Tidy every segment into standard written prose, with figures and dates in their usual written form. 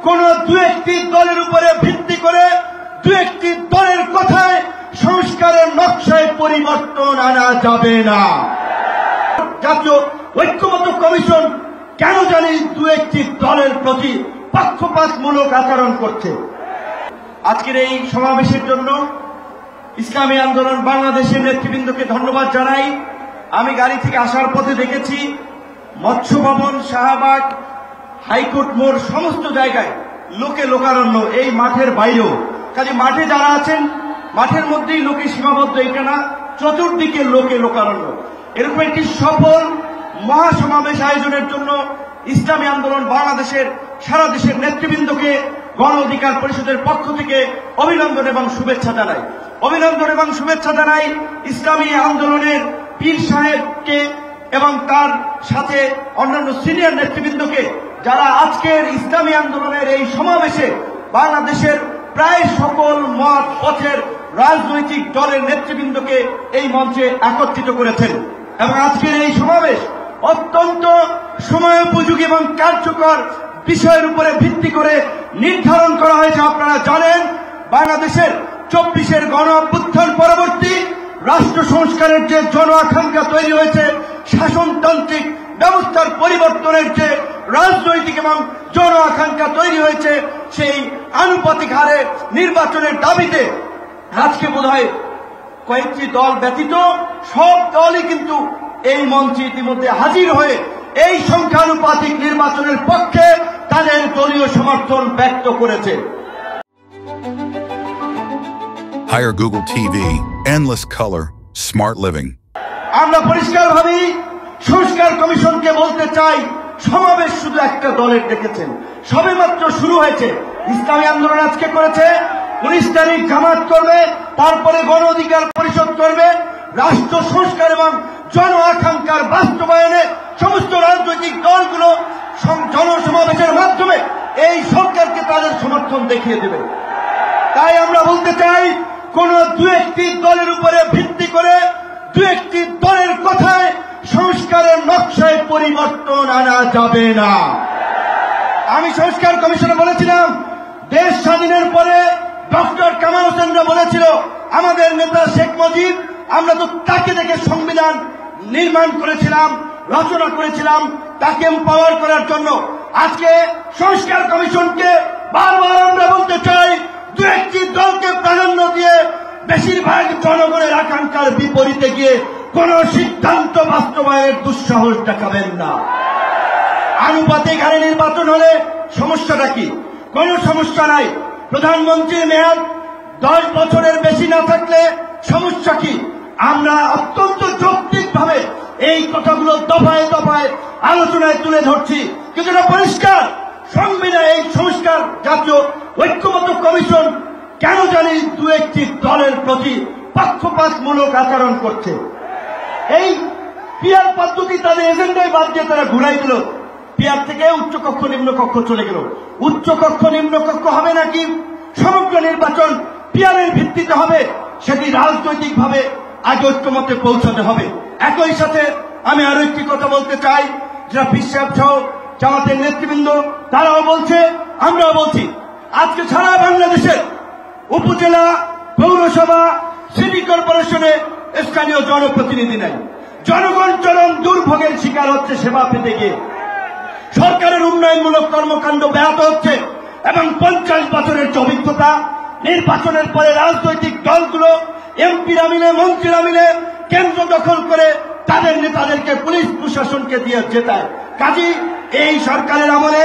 কোন দু একটি দলের উপরে ভিত্তি করে দু একটি দলের কথায় সংস্কারের নকশায় পরিবর্তন আনা যাবে না। জাতীয় ঐক্যমত্য কমিশন কেন জানি দু একটি দলের প্রতি পক্ষপাতমূলক আচরণ করছে। আজকের এই সমাবেশের জন্য ইসলামী আন্দোলন বাংলাদেশের নেতৃবৃন্দকে ধন্যবাদ জানাই। আমি গাড়ি থেকে আসার পথে দেখেছি মৎস্য ভবন, শাহবাগ, হাইকোর্ট মোড় সমস্ত জায়গায় লোকে লোকারণ্য, এই মাঠের বাইরেও। কাজে মাঠে যারা আছেন মাঠের মধ্যেই লোকে সীমাবদ্ধ, এটা না, চতুর্দিকে লোকে লোকারণ্য। এরকম একটি সফল মহাসমাবেশ আয়োজনের জন্য ইসলামী আন্দোলন বাংলাদেশের সারা দেশের নেতৃবৃন্দকে গণ অধিকার পরিষদের পক্ষ থেকে অভিনন্দন এবং শুভেচ্ছা জানাই। অভিনন্দন এবং শুভেচ্ছা জানাই ইসলামী আন্দোলনের পীর সাহেবকে এবং তার সাথে অন্যান্য সিনিয়র নেতৃবৃন্দকে, যারা আজকের ইসলামী আন্দোলনের এই সমাবেশে বাংলাদেশের প্রায় সকল মত পথের রাজনৈতিক দলের নেতৃবৃন্দকে এই মঞ্চে একত্রিত করেছেন। এবং আজকের এই সমাবেশ অত্যন্ত সময়োপযোগী এবং কার্যকর বিষয়ের উপরে ভিত্তি করে নির্ধারণ করা হয়েছে। আপনারা জানেন বাংলাদেশের 24-এর গণ অভ্যুত্থান পরবর্তী রাষ্ট্র সংস্কারের যে জন আকাঙ্ক্ষা তৈরি হয়েছে, শাসনতান্ত্রিক ব্যবস্থার পরিবর্তনের যে রাজনৈতিক এবং জন আকাঙ্ক্ষা তৈরি হয়েছে, সেই আনুপাতিক হারে নির্বাচনের দাবিতে আজকে বোধহয় কয়েকটি দল ব্যতীত সব দলই কিন্তু এই মঞ্চে ইতিমধ্যে হাজির হয়ে এই সংখ্যানুপাতিক নির্বাচনের পক্ষে তাদের দলীয় সমর্থন ব্যক্ত করেছে। Hire Google TV, endless color, smart living. আমরা পরিষ্কারভাবেই সংস্কার কমিশনকে বলতে চাই, সমাবেশ শুধু একটা দলের ডেকেছেন, সবেমাত্র শুরু হয়েছে। ইসলামী আন্দোলন আজকে করেছে, 19 তারিখ জামাত করবে, তারপরে গণ অধিকার পরিষদ করবে। রাষ্ট্র সংস্কার এবং জন আকাঙ্ক্ষার বাস্তবায়নে সমস্ত রাজনৈতিক দলগুলো জনসমাবেশের মাধ্যমে এই সরকারকে তাদের সমর্থন দেখিয়ে দেবে। তাই আমরা বলতে চাই, কোন দু একটি দলের উপরে ভিত্তি করে দু একটি দলের কথায় সংস্কারের নকশায় পরিবর্তন আনা যাবে না। আমি সংস্কার কমিশনে বলেছিলাম, দেশ স্বাধীনের পরে ডক্টর কামাল হোসেনরা বলেছিল আমাদের নেতা শেখ মুজিব, আমরা তো তাকে দেখে সংবিধান নির্মাণ করেছিলাম, রচনা করেছিলাম তাকে এম্পাওয়ার করার জন্য। আজকে সংস্কার কমিশনকে বারবার আমরা বলতে চাই, দু একটি দলকে প্রাধান্য দিয়ে বেশিরভাগ জনগণের আকাঙ্ক্ষার বিপরীতে গিয়ে কোন সিদ্ধান্ত বাস্তবায়নের দুঃসাহস দেখাবেন না। আনুপাতিক হারে নির্বাচন হলে সমস্যাটা কি? কোন সমস্যা নাই। প্রধানমন্ত্রীর মেয়াদ 10 বছরের বেশি না থাকলে সমস্যা কি? আমরা অত্যন্ত যৌক্তিকভাবে এই কথাগুলো দফায় দফায় আলোচনায় তুলে ধরছি, কিন্তু এটা পরিষ্কার সংবিধান। এই সংস্কার জাতীয় ঐক্যমত্য কমিশন কেন জানি দু একটি দলের প্রতি পক্ষপাতমূলক আচরণ করছে। এই পিয়ার পদ্ধতি তাদের এজেন্ডায় বাদ দিয়ে তারা ঘুরাই দিল। পিয়ার থেকে উচ্চকক্ষ নিম্নকক্ষ চলে গেল। উচ্চকক্ষ নিম্নকক্ষ হবে নাকি সমগ্র নির্বাচন পিয়ারের ভিত্তিতে হবে, সেটি রাজনৈতিকভাবে আগে ঐক্যমতে পৌঁছাতে হবে। একই সাথে আমি আরো একটি কথা বলতে চাই, যারা বিশ্বাস সহ জামাতের নেতৃবৃন্দ তারাও বলছে, আমরাও বলছি, আজকে সারা বাংলাদেশের উপজেলা, পৌরসভা, সিটি কর্পোরেশনে স্থানীয় জনপ্রতিনিধি নাই। জনগণ চরম দুর্ভোগের শিকার হচ্ছে সেবা পেতে গিয়ে। সরকারের উন্নয়নমূলক কর্মকাণ্ড ব্যাহত হচ্ছে এবং 50 বছরের অভিজ্ঞতা, নির্বাচনের পরে রাজনৈতিক দলগুলো এমপিরা মিলে, মন্ত্রীরা মিলে কেন্দ্র দখল করে তাদের নেতাদেরকে পুলিশ প্রশাসনকে দিয়ে জেতায়। কাজী এই সরকারের আমলে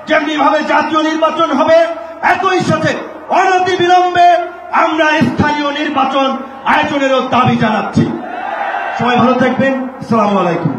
যেমনি ভাবে জাতীয় নির্বাচন হবে, একই সাথে অনতি বিলম্বে আমরা স্থানীয় নির্বাচন আয়োজনেরও দাবি জানাচ্ছি। সবাই ভালো থাকবেন। আসসালামু আলাইকুম।